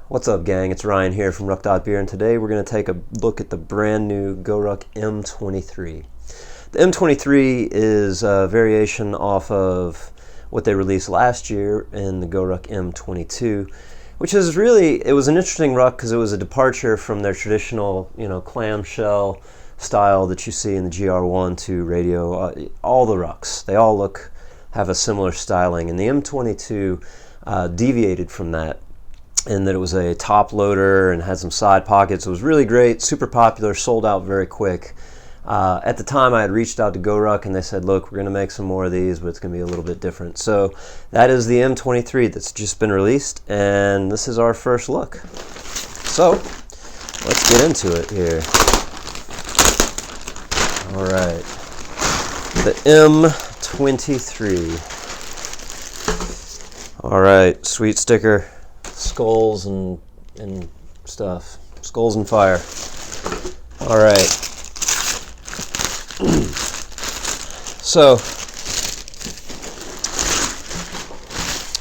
What's up, gang? It's Ryan here from Ruck.Beer, and today we're going to take a look at the brand new GORUCK M23. The M23 is a variation off of what they released last year in the GORUCK M22, which is really, it was an interesting ruck because it was a departure from their traditional, clamshell style that you see in the GR1 to radio. All the rucks, they all have a similar styling, and the M22 deviated from that in that it was a top loader and had some side pockets. It was really great, super popular, sold out very quick. At the time, I had reached out to GORUCK and they said, look, we're going to make some more of these, but it's going to be a little bit different. So that is the M23 that's just been released, and this is our first look. So let's get into it here. All right, the M23. All right, sweet sticker, skulls and stuff, skulls and fire. All right. So,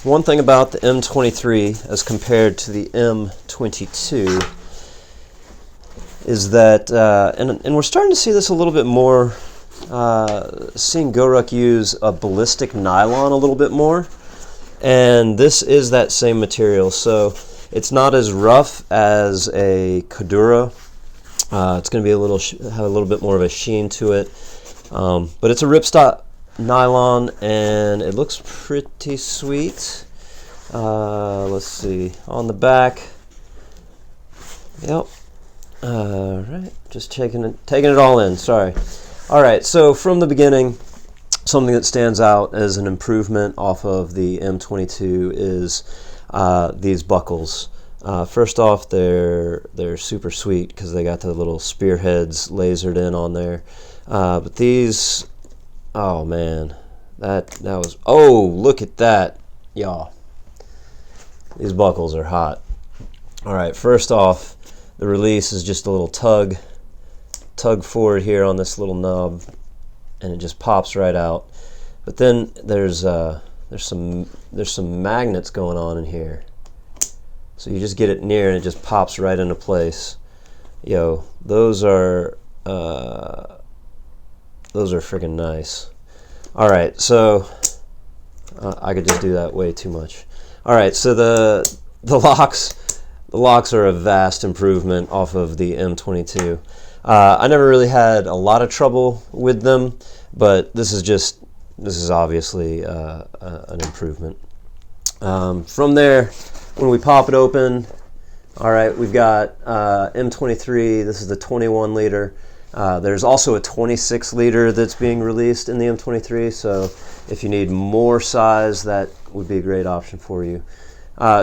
one thing about the M23 as compared to the M22 is that, and we're starting to see this a little bit more, seeing GORUCK use a ballistic nylon a little bit more, and this is that same material, so it's not as rough as a Kadura. It's going to be have a little bit more of a sheen to it, but it's a ripstop nylon, and it looks pretty sweet. Let's see on the back. Yep. All right, just taking it all in. Sorry. All right. So from the beginning, something that stands out as an improvement off of the M22 is these buckles. First off, they're super sweet because they got the little spearheads lasered in on there. But these, oh man, that was, oh, look at that, y'all. These buckles are hot. All right, first off, the release is just a little tug forward here on this little nub, and it just pops right out. But then there's some magnets going on in here. So you just get it near and it just pops right into place. Yo, those are freaking nice. All right, so I could just do that way too much. All right, so the locks are a vast improvement off of the M22. I never really had a lot of trouble with them, but this is obviously an improvement. From there, when we pop it open, all right, we've got M23. This is the 21 liter. There's also a 26 liter that's being released in the M23, so if you need more size, that would be a great option for you.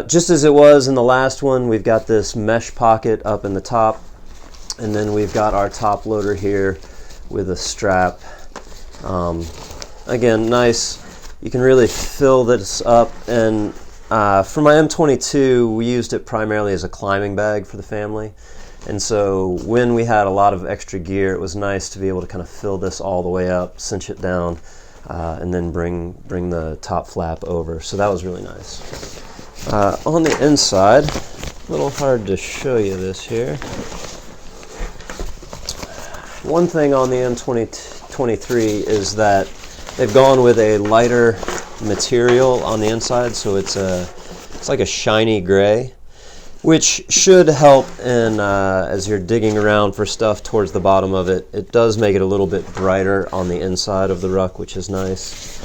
Just as it was in the last one, we've got this mesh pocket up in the top, and then we've got our top loader here with a strap. Again, nice. You can really fill this up, and for my M22, we used it primarily as a climbing bag for the family. And so when we had a lot of extra gear, it was nice to be able to kind of fill this all the way up, cinch it down, and then bring the top flap over. So that was really nice. On the inside, a little hard to show you this here. One thing on the M23 is that they've gone with a lighter material on the inside, so it's like a shiny gray, which should help in as you're digging around for stuff towards the bottom of it. It does make it a little bit brighter on the inside of the ruck, which is nice.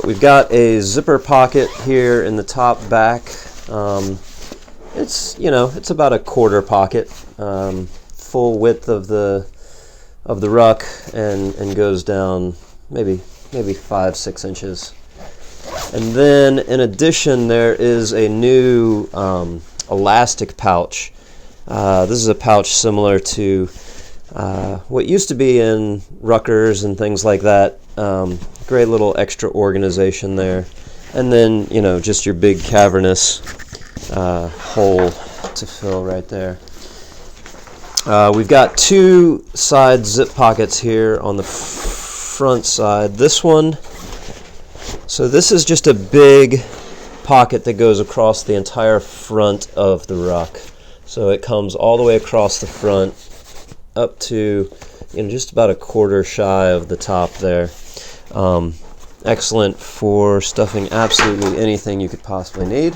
We've got a zipper pocket here in the top back. It's about a quarter pocket, full width of the ruck, and goes down maybe 5-6 inches. And then in addition, there is a new elastic pouch. This is a pouch similar to what used to be in ruckers and things like that. Great little extra organization there. And then, just your big cavernous hole to fill right there. We've got two side zip pockets here on the front side. This one, so this is just a big pocket that goes across the entire front of the ruck. So it comes all the way across the front up to, you know, just about a quarter shy of the top there. Excellent for stuffing absolutely anything you could possibly need.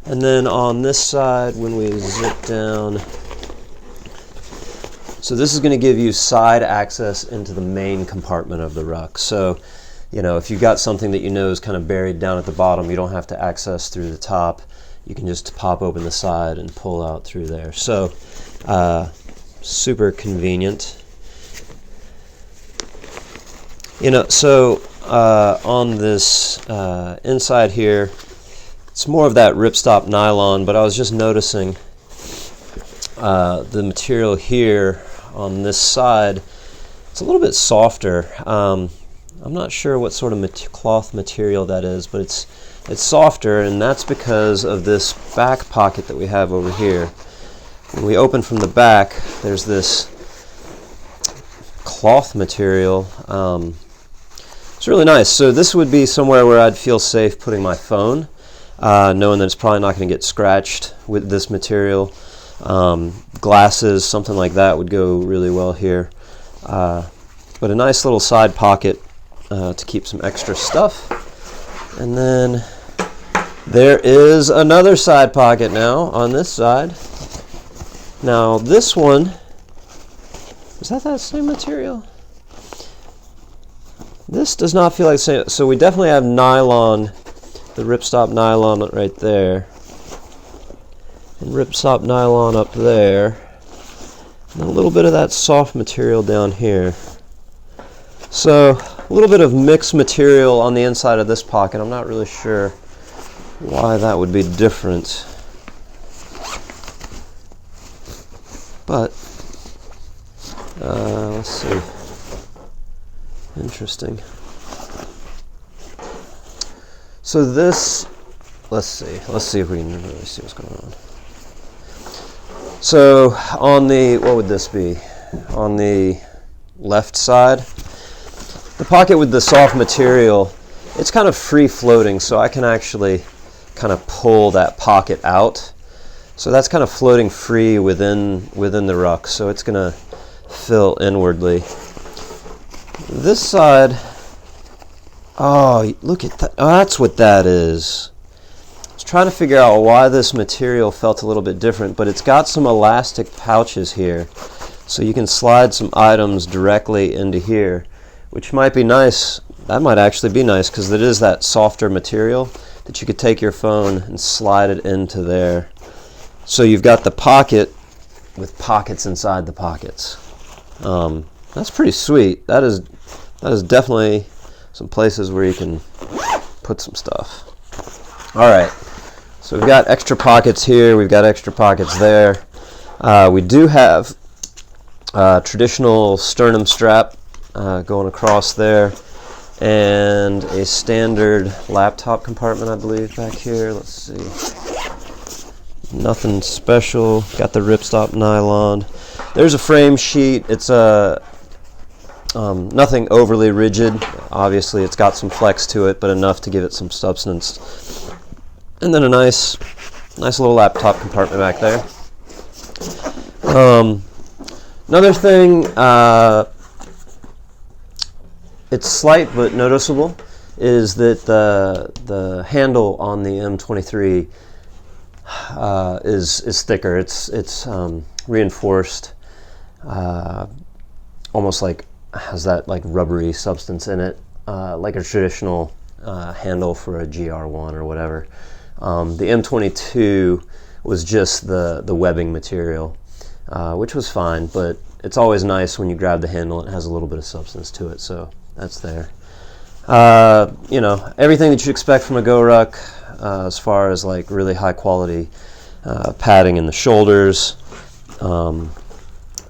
And then on this side, when we zip down, so this is going to give you side access into the main compartment of the ruck. So, you know, if you've got something that you know is kind of buried down at the bottom, you don't have to access through the top. You can just pop open the side and pull out through there. So, super convenient. You know, so on this inside here, it's more of that ripstop nylon, but I was just noticing the material here on this side, it's a little bit softer. I'm not sure what sort of cloth material that is, but it's softer, and that's because of this back pocket that we have over here. When we open from the back, there's this cloth material. It's really nice. So this would be somewhere where I'd feel safe putting my phone, knowing that it's probably not going to get scratched with this material. Glasses, something like that would go really well here. But a nice little side pocket to keep some extra stuff. And then there is another side pocket now on this side. Now this one, is that same material? This does not feel like the same. So we definitely have nylon, the ripstop nylon right there. And ripstop nylon up there. And a little bit of that soft material down here. So a little bit of mixed material on the inside of this pocket. I'm not really sure why that would be different. But let's see. Interesting. So this, let's see if we can really see what's going on. So on the, what would this be? On the left side, the pocket with the soft material, it's kind of free floating, so I can actually kind of pull that pocket out. So that's kind of floating free within the ruck, so it's going to fill inwardly. This side, oh, look at that. Oh, that's what that is. I was trying to figure out why this material felt a little bit different, but it's got some elastic pouches here, so you can slide some items directly into here, which might be nice. That might actually be nice because it is that softer material that you could take your phone and slide it into there. So you've got the pocket with pockets inside the pockets. That's pretty sweet. That is definitely some places where you can put some stuff. All right, so we've got extra pockets here. We've got extra pockets there. We do have traditional sternum strap going across there, and a standard laptop compartment, I believe, back here. Let's see. Nothing special. Got the ripstop nylon. There's a frame sheet. It's nothing overly rigid. Obviously, it's got some flex to it, but enough to give it some substance. And then a nice little laptop compartment back there. Another thing, it's slight but noticeable, is that the handle on the M23 is thicker. It's reinforced, almost like has that like rubbery substance in it, like a traditional handle for a GR1 or whatever. The M22 was just the webbing material, which was fine, but it's always nice when you grab the handle, it has a little bit of substance to it, so that's there. You know, everything that you expect from a GORUCK, as far as like really high quality padding in the shoulders,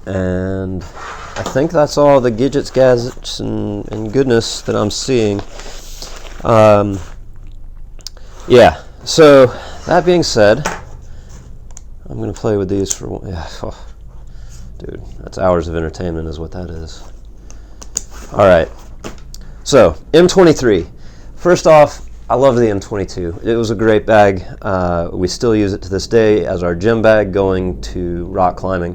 and I think that's all the gadgets and goodness that I'm seeing. Yeah, so that being said, I'm going to play with these for one. Yeah, oh, dude, that's hours of entertainment is what that is. All right, so M23. First off, I love the M22. It was a great bag. We still use it to this day as our gym bag going to rock climbing.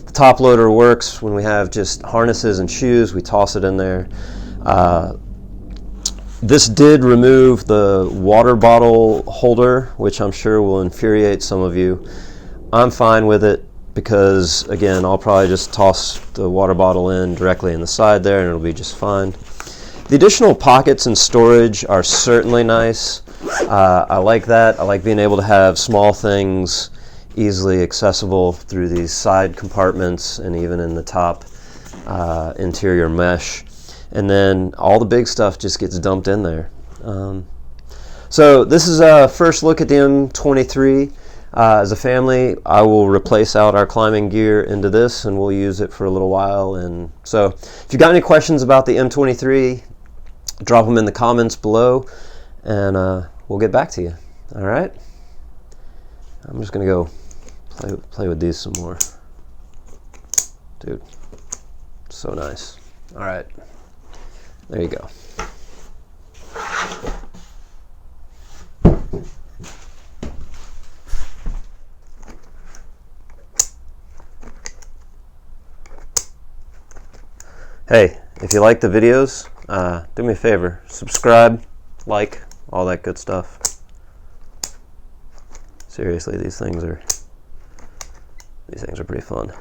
The top loader works when we have just harnesses and shoes. We toss it in there. This did remove the water bottle holder, which I'm sure will infuriate some of you. I'm fine with it because, again, I'll probably just toss the water bottle in directly in the side there and it'll be just fine. The additional pockets and storage are certainly nice. I like that. I like being able to have small things easily accessible through these side compartments and even in the top interior mesh. And then all the big stuff just gets dumped in there. So this is a first look at the M23. As a family, I will replace out our climbing gear into this and we'll use it for a little while. And so if you've got any questions about the M23, drop them in the comments below and we'll get back to you. All right? I'm just going to go play with these some more. Dude, so nice. All right. There you go. Hey, if you like the videos, do me a favor, subscribe, like, all that good stuff. Seriously, these things are pretty fun.